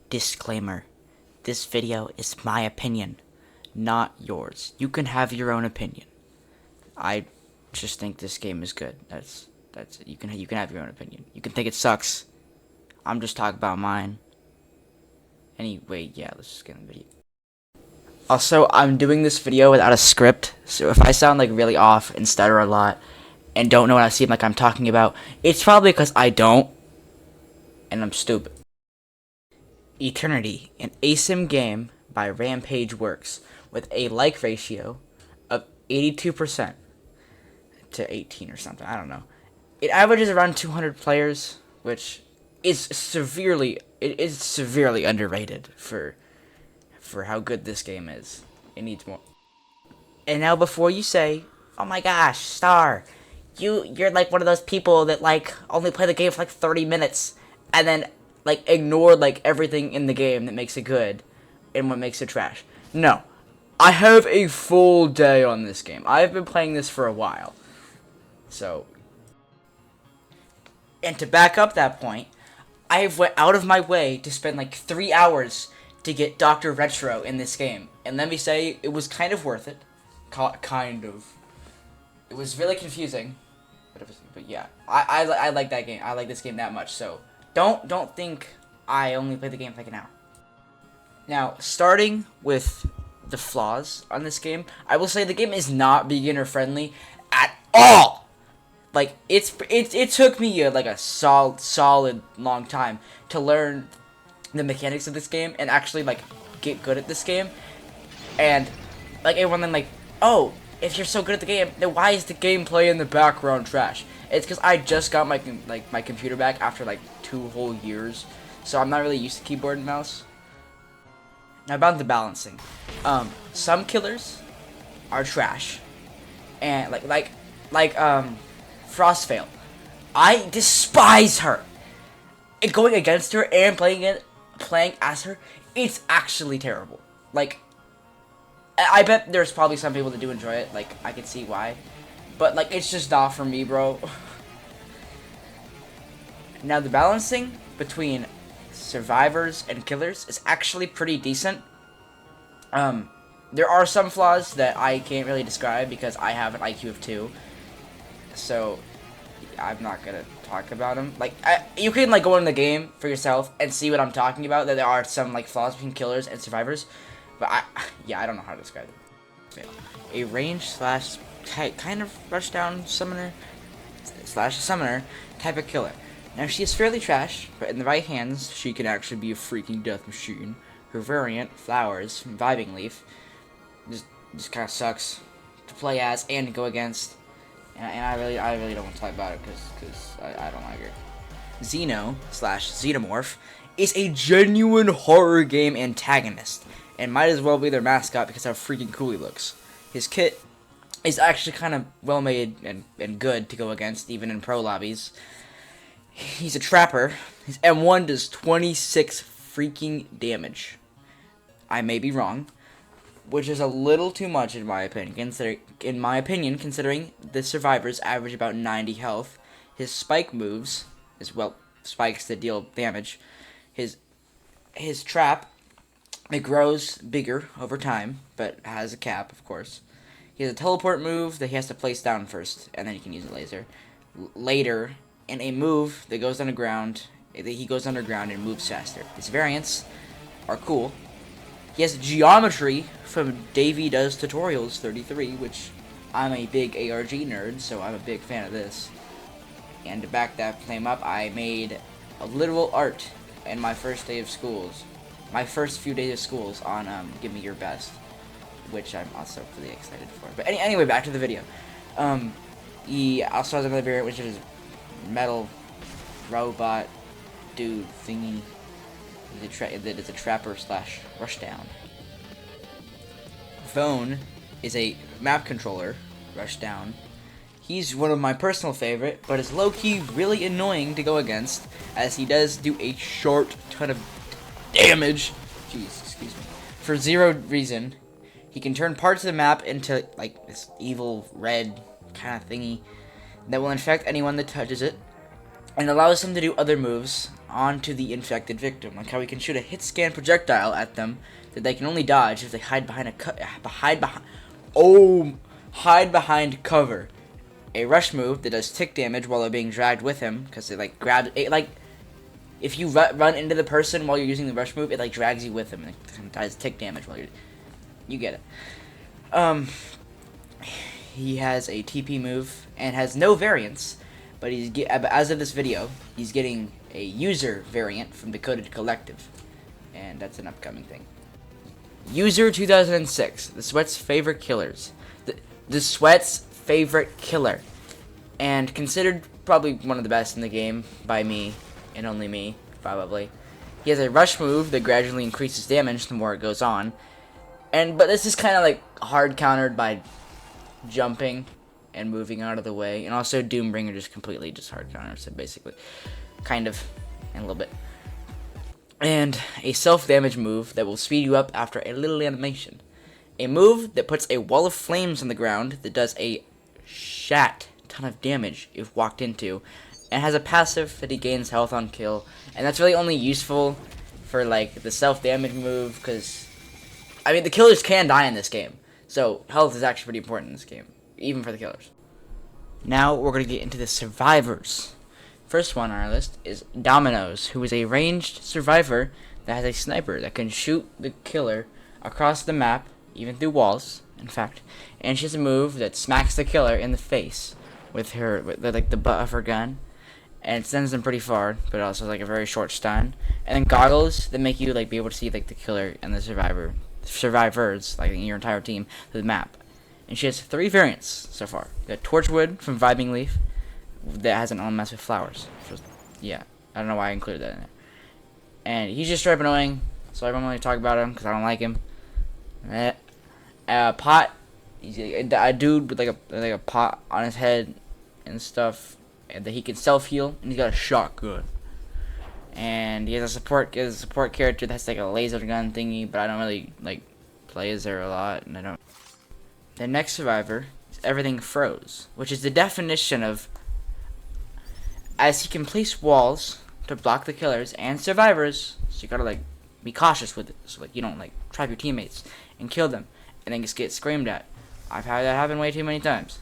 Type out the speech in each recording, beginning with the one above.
Disclaimer. This video is my opinion, not yours. You can have your own opinion. I just think this game is good. That's it. You can have your own opinion. You can think it sucks. I'm just talking about mine. Anyway, yeah, let's just get in the video. Also, I'm doing this video without a script, so if I sound like really off and stutter a lot and don't know what I seem like I'm talking about, it's probably because I don't, and I'm stupid. Eternity, an ASYM game by Rampage Works, with a like ratio of 82% to 18 or something. I don't know. It averages around 200 players, which is severely underrated for how good this game is. It needs more. And now, before you say, "Oh my gosh, Star, you're like one of those people that like only play the game for like 30 minutes and then like ignore like everything in the game that makes it good and what makes it trash." No. I have a full day on this game. I've been playing this for a while. So, and to back up that point, I went out of my way to spend like 3 hours to get Dr. Retro in this game. And let me say, it was kind of worth it. Kind of. It was really confusing. But yeah, I like that game. I like this game that much. So don't think I only played the game for like an hour. Now, starting with the flaws on this game, I will say the game is not beginner friendly at all. Like it took me like a solid long time to learn the mechanics of this game and actually like get good at this game. And like everyone then like, "Oh, if you're so good at the game, then why is the gameplay in the background trash?" It's because I just got my computer back after like 2 whole years, so I'm not really used to keyboard and mouse. Now about the balancing, some killers are trash, and like Frostveil, I despise her. And going against her and playing as her, it's actually terrible. Like, I bet there's probably some people that do enjoy it. Like, I can see why, but like, it's just not for me, bro. Now the balancing between survivors and killers is actually pretty decent. There are some flaws that I can't really describe because I have an IQ of 2, so I'm not gonna talk about them. Like, you can like go in the game for yourself and see what I'm talking about. That there are some like flaws between killers and survivors, but I don't know how to describe it. A range slash kind of rushdown summoner slash summoner type of killer. Now, she is fairly trash, but in the right hands, she can actually be a freaking death machine. Her variant, Flowers, from Vibing Leaf, just kind of sucks to play as and to go against. And I really don't want to talk about it because I don't like her. Xeno slash Xenomorph is a genuine horror game antagonist, and might as well be their mascot because how freaking cool he looks. His kit is actually kind of well made and good to go against, even in pro lobbies. He's a trapper. His M1 does 26 freaking damage. I may be wrong, which is a little too much in my opinion. Considering the survivors average about 90 health. His spike moves, spikes that deal damage. His trap, it grows bigger over time, but has a cap, of course. He has a teleport move that he has to place down first, and then he can use a laser later. And a move that goes underground. He goes underground and moves faster. His variants are cool. He has geometry from Davey Does Tutorials 33, which I'm a big ARG nerd, so I'm a big fan of this. And to back that claim up, I made a literal art in my first day of schools. My first few days of schools on Give Me Your Best, which I'm also really excited for. But anyway, back to the video. He also has another variant, which is metal robot dude thingy that is a trapper slash rushdown. Phone is a map controller rushdown. He's one of my personal favorite, but is low-key really annoying to go against, as he does do a short ton of damage. Jeez, excuse me. For zero reason. He can turn parts of the map into like this evil red kind of thingy that will infect anyone that touches it, and allows him to do other moves onto the infected victim. Like how he can shoot a hit scan projectile at them that they can only dodge if they hide behind hide behind cover. A rush move that does tick damage while they're being dragged with him, because it like grabs it, like if you run into the person while you're using the rush move, it like drags you with him and it does tick damage while you get it. He has a TP move and has no variants, but as of this video, he's getting a user variant from Decoded Collective, and that's an upcoming thing. User 2006, the Sweat's favorite killers. The Sweat's favorite killer, and considered probably one of the best in the game by me, and only me, probably. He has a rush move that gradually increases damage the more it goes on, but this is kind of like hard countered by jumping and moving out of the way, and also Doombringer just completely just hard counters it, basically, kind of, and a little bit. And a self-damage move that will speed you up after a little animation. A move that puts a wall of flames on the ground that does a shat ton of damage if walked into, and has a passive that he gains health on kill, and that's really only useful for like the self-damage move, because I mean the killers can die in this game, so health is actually pretty important in this game, even for the killers. Now we're going to get into the survivors. First one on our list is Dominoes, who is a ranged survivor that has a sniper that can shoot the killer across the map, even through walls, in fact, and she has a move that smacks the killer in the face with the butt of her gun, and it sends them pretty far, but also like a very short stun. And then goggles that make you like be able to see like the killer and the survivors, like your entire team, through the map. And she has 3 variants so far. You got Torchwood from Vibing Leaf that has an LMS with flowers. Yeah, I don't know why I included that in there. And he's just straight up annoying, so I don't really talk about him because I don't like him. Pot. He's a dude with like a pot on his head and stuff, and that he can self-heal, and he's got a shotgun. And he has a support character that's like a laser gun thingy, but I don't really like play as her a lot, and I don't. The next survivor is Everything Froze, which is the definition of, as he can place walls to block the killers and survivors, so you gotta like be cautious with it, so like you don't like trap your teammates and kill them and then just get screamed at. I've had that happen way too many times.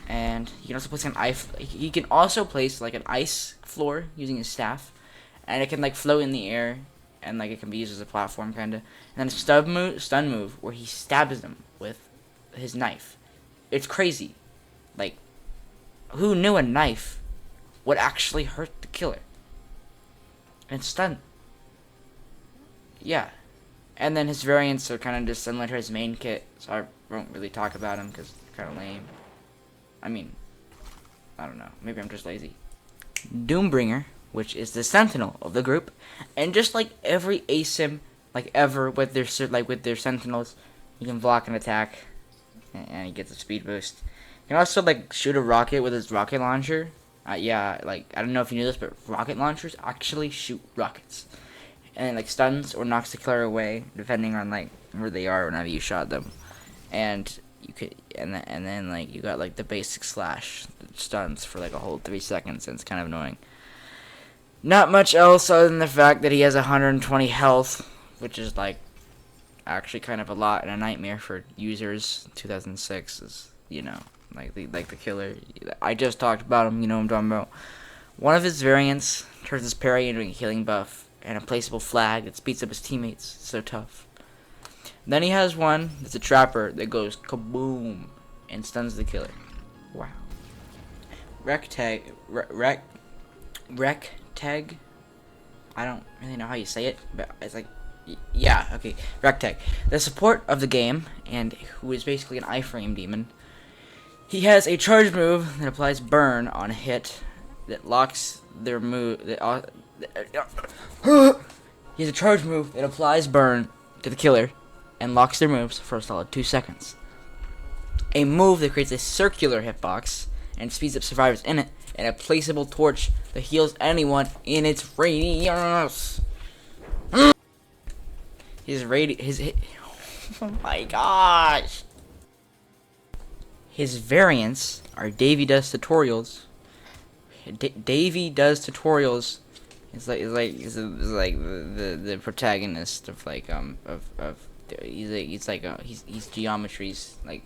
And he can also place he can also place like an ice floor using his staff, and it can like float in the air, and like it can be used as a platform kinda. And then a stun move where he stabs them with his knife. It's crazy. Like, who knew a knife would actually hurt the killer? And stun. Yeah. And then his variants are kind of just similar to his main kit, so I won't really talk about him because they're kind of lame. I mean, I don't know. Maybe I'm just lazy. Doombringer, which is the sentinel of the group, and just like every ASYM like ever with their sentinels, he can block an attack, and he gets a speed boost. He can also like shoot a rocket with his rocket launcher. Yeah, like I don't know if you knew this, but rocket launchers actually shoot rockets, and it, like stuns or knocks the killer away depending on like where they are whenever you shot them. And you could, and then like you got like the basic slash that stuns for like a whole 3 seconds, and it's kind of annoying. Not much else other than the fact that he has 120 health, which is like actually kind of a lot and a nightmare for users. 2006 is, you know, like the killer. I just talked about him, you know what I'm talking about. One of his variants turns his parry into a healing buff and a placeable flag that speeds up his teammates. It's so tough. Then he has one that's a trapper that goes kaboom and stuns the killer. Wow. Recteg. I don't really know how you say it, but it's like, yeah, okay. Recteg. The support of the game, and who is basically an iframe demon. He has a charge move that applies burn on a hit that locks their move. He has a charge move that applies burn to the killer and locks their moves for a solid 2 seconds. A move that creates a circular hitbox and speeds up survivors in it, and a placeable torch that heals anyone in its radius. Oh my gosh. His variants are Davey Does Tutorials. Davey Does Tutorials It's like the protagonist of like of he's geometry's like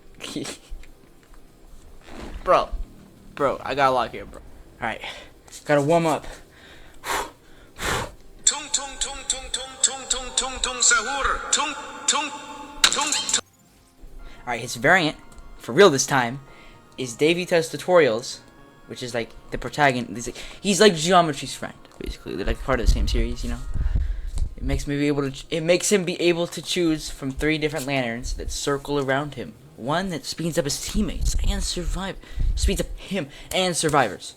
bro, I got a lot here, bro. All right, gotta warm up. Tung tung tung tung tung tung tung tung tung sahur tung tung tung. All right, his variant for real this time is Davey Does Tutorials, which is like the protagonist. He's like Geometry's friend, basically. They're like part of the same series, you know. It makes him be able to choose from 3 different lanterns that circle around him. One that speeds up his teammates and speeds up him and survivors.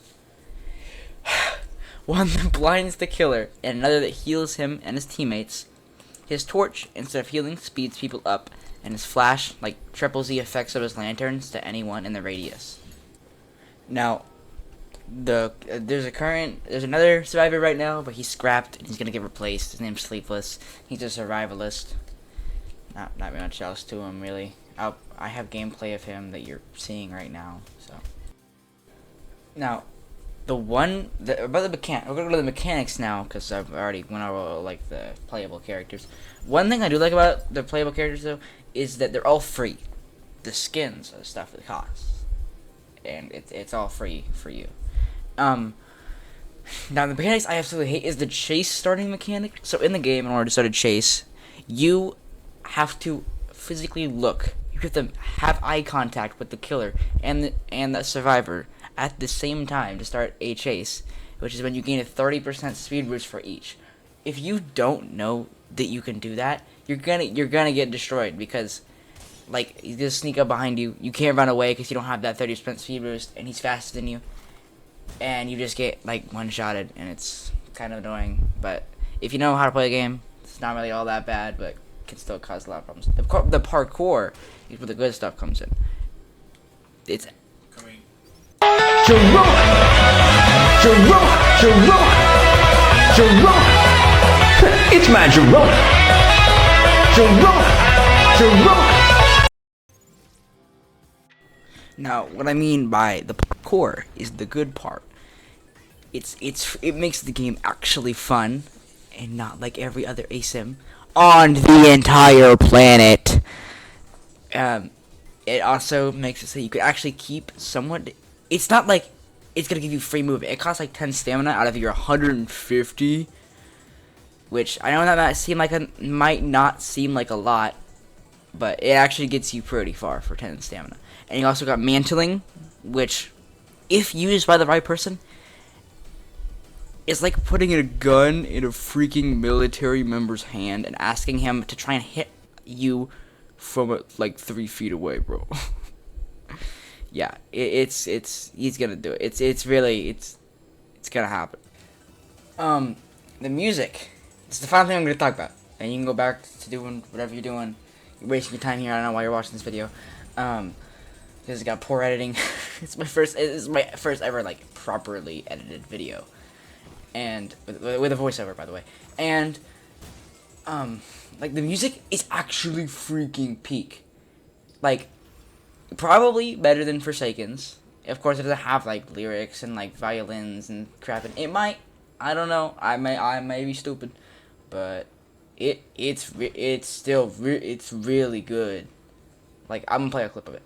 One that blinds the killer, and another that heals him and his teammates. His torch, instead of healing, speeds people up, and his flash, like triple Z effects of his lanterns to anyone in the radius. Now, there's another survivor right now, but he's scrapped and he's gonna get replaced. His name's Sleepless. He's a survivalist. Not much else to him really. I have gameplay of him that you're seeing right now. So now, we're gonna go to the mechanics now because I've already went over like the playable characters. One thing I do like about the playable characters though is that they're all free. The skins are the stuff that costs, and it's all free for you. Now the mechanics I absolutely hate is the chase starting mechanic. So in the game, in order to start a chase, you have to physically look. You have to have eye contact with the killer and the survivor at the same time to start a chase, which is when you gain a 30% speed boost for each. If you don't know that you can do that, you're gonna get destroyed because like he's gonna sneak up behind you. You can't run away because you don't have that 30% speed boost, and he's faster than you. And you just get like one-shotted, and it's kind of annoying. But if you know how to play the game, it's not really all that bad, but can still cause a lot of problems. The parkour is where the good stuff comes in. It's Jerome. It's my Jerome. Now, what I mean by the parkour is the good part. It makes the game actually fun, and not like every other ASYM on the entire planet. It also makes it so you could actually keep somewhat. It's not like it's gonna give you free movement. It costs like 10 stamina out of your 150, which I know that might not seem like a lot, but it actually gets you pretty far for 10 stamina. And you also got mantling, which, if used by the right person, is like putting a gun in a freaking military member's hand and asking him to try and hit you from like 3 feet away, bro. Yeah, he's gonna do it. It's gonna happen. The music. It's the final thing I'm gonna talk about, and you can go back to doing whatever you're doing. You're wasting your time here. I don't know why you're watching this video. This has got poor editing. It's my first ever like properly edited video, and with a voiceover, by the way. And like the music is actually freaking peak. Like probably better than Forsaken's. Of course, it doesn't have like lyrics and like violins and crap. And it might. I don't know. I may be stupid, but it's really good. Like I'm gonna play a clip of it.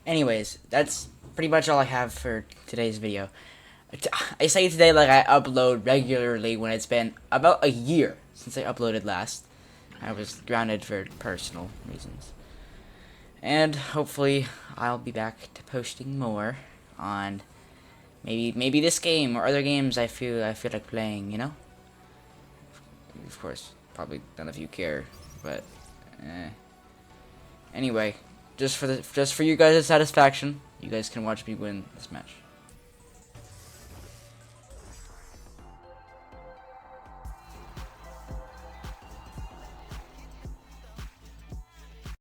Anyways, that's pretty much all I have for today's video. I say today like I upload regularly when it's been about a year since I uploaded last. I was grounded for personal reasons. And hopefully I'll be back to posting more on maybe this game or other games I feel like playing, you know? Of course, probably none of you care but anyway, just for you guys' satisfaction, you guys can watch me win this match.